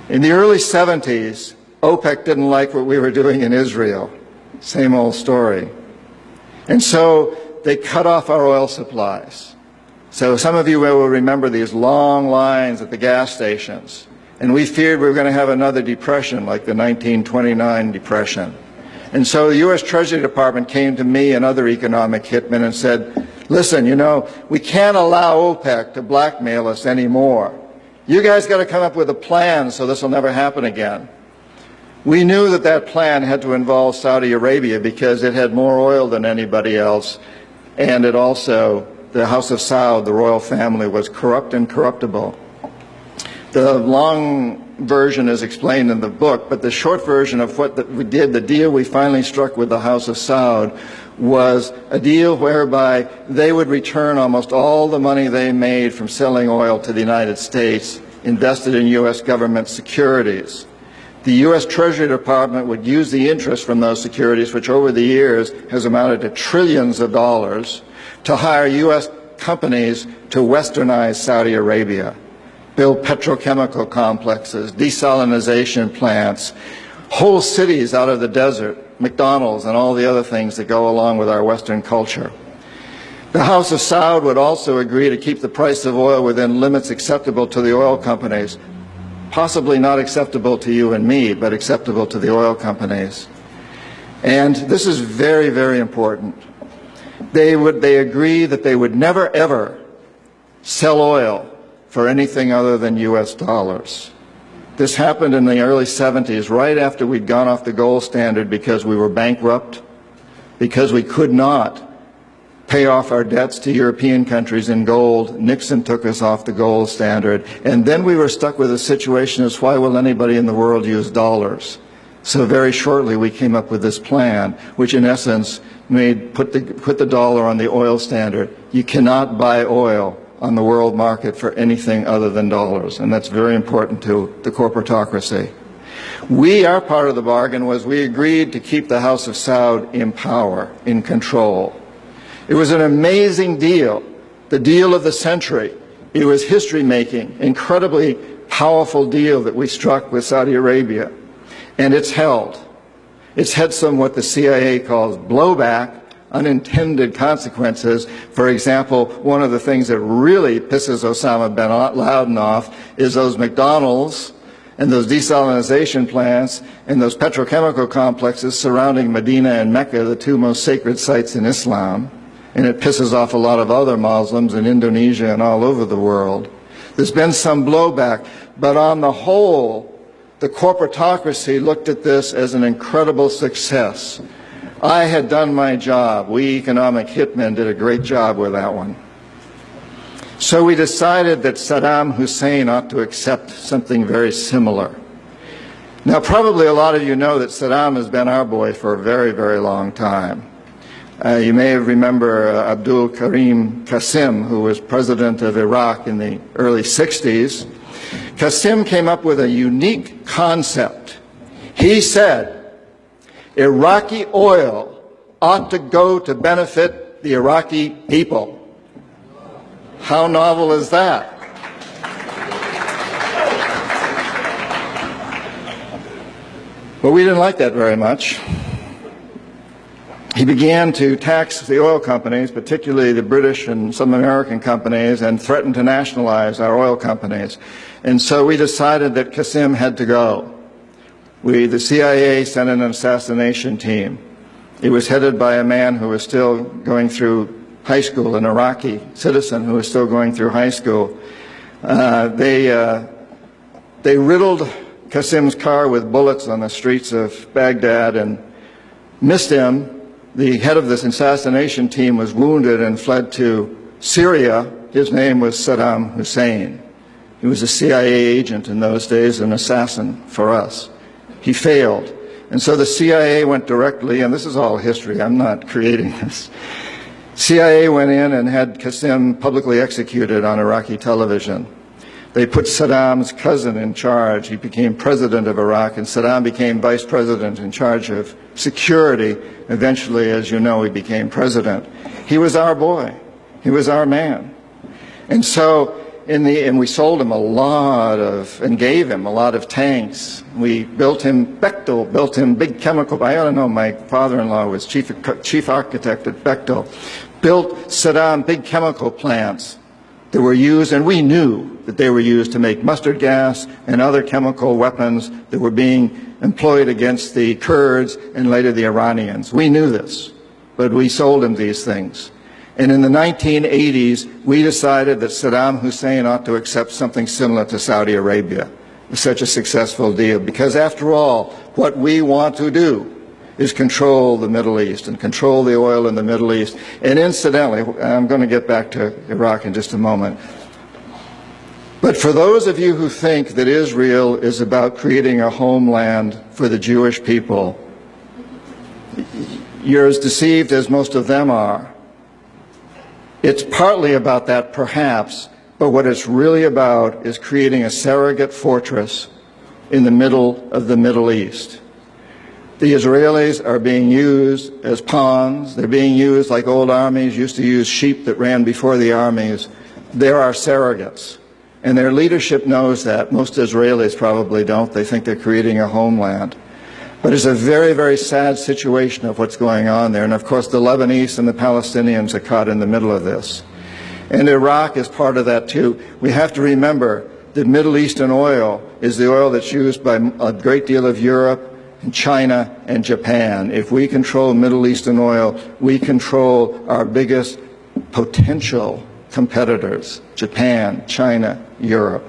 In the early 70s, OPEC didn't like what we were doing in Israel. Same old story. And so they cut off our oil supplies. So some of you will remember these long lines at the gas stations. And we feared we were going to have another depression like the 1929 depression. And so the U.S. Treasury Department came to me and other economic hitmen and said, listen, you know, we can't allow OPEC to blackmail us anymore. You guys got to come up with a plan so this will never happen again. We knew that that plan had to involve Saudi Arabia because it had more oil than anybody else, and it also, the House of Saud, the royal family, was corrupt and corruptible. The long version is explained in the book, but the short version of what we did, the deal we finally struck with the House of Saud, was a deal whereby they would return almost all the money they made from selling oil to the United States, invested in U.S. government securities. The U.S. Treasury Department would use the interest from those securities, which over the years has amounted to trillions of dollars, to hire U.S. companies to westernize Saudi Arabia, build petrochemical complexes, desalination plants, whole cities out of the desert, McDonald's and all the other things that go along with our Western culture. The House of Saud would also agree to keep the price of oil within limits acceptable to the oil companies, possibly not acceptable to you and me, but acceptable to the oil companies. And this is very, very important. They agree that they would never, ever sell oil for anything other than U.S. dollars. This happened in the early 70s, right after we'd gone off the gold standard because we were bankrupt, because we could not pay off our debts to European countries in gold. Nixon took us off the gold standard. And then we were stuck with a situation as why will anybody in the world use dollars? So very shortly we came up with this plan, which in essence put the dollar on the oil standard. You cannot buy oil on the world market for anything other than dollars, and that's very important to the corporatocracy. Our part of the bargain was we agreed to keep the House of Saud in power, in control. It was an amazing deal, the deal of the century. It was history-making, incredibly powerful deal that we struck with Saudi Arabia, and it's held. It's had some what the CIA calls blowback, unintended consequences. For example, one of the things that really pisses Osama bin Laden off is those McDonald's and those desalination plants and those petrochemical complexes surrounding Medina and Mecca, the two most sacred sites in Islam. And it pisses off a lot of other Muslims in Indonesia and all over the world. There's been some blowback, but on the whole, the corporatocracy looked at this as an incredible success. I had done my job. We economic hitmen did a great job with that one. So we decided that Saddam Hussein ought to accept something very similar. Now, probably a lot of you know that Saddam has been our boy for a very, very long time. You may remember Abdul Karim Qasim, who was president of Iraq in the early 60s. Qasim came up with a unique concept. He said, Iraqi oil ought to go to benefit the Iraqi people. How novel is that? But we didn't like that very much. He began to tax the oil companies, particularly the British and some American companies, and threatened to nationalize our oil companies. And so we decided that Qasim had to go. The CIA sent an assassination team. It was headed by a man who was still going through high school, an Iraqi citizen who was still going through high school. They riddled Qasim's car with bullets on the streets of Baghdad and missed him. The head of this assassination team was wounded and fled to Syria. His name was Saddam Hussein. He was a CIA agent in those days, an assassin for us. He failed. And so the CIA went directly, and this is all history, I'm not creating this. CIA went in and had Qasim publicly executed on Iraqi television. They put Saddam's cousin in charge. He became president of Iraq, and Saddam became vice president in charge of security. Eventually, as you know, he became president. He was our boy. He was our man. And so and we sold him a lot of, and gave him a lot of tanks. We built him, Bechtel built him big chemical, I don't know, my father-in-law was chief architect at Bechtel, built Saddam big chemical plants that were used, and we knew that they were used to make mustard gas and other chemical weapons that were being employed against the Kurds and later the Iranians. We knew this, but we sold him these things. And in the 1980s, we decided that Saddam Hussein ought to accept something similar to Saudi Arabia. It was such a successful deal, because after all, what we want to do is control the Middle East and control the oil in the Middle East. And incidentally, I'm going to get back to Iraq in just a moment, but for those of you who think that Israel is about creating a homeland for the Jewish people, you're as deceived as most of them are. It's partly about that, perhaps, but what it's really about is creating a surrogate fortress in the middle of the Middle East. The Israelis are being used as pawns. They're being used like old armies used to use sheep that ran before the armies. They're our surrogates. And their leadership knows that. Most Israelis probably don't. They think they're creating a homeland. But it's a very, very sad situation of what's going on there. And of course, the Lebanese and the Palestinians are caught in the middle of this. And Iraq is part of that too. We have to remember that Middle Eastern oil is the oil that's used by a great deal of Europe and China and Japan. If we control Middle Eastern oil, we control our biggest potential competitors, Japan, China, Europe.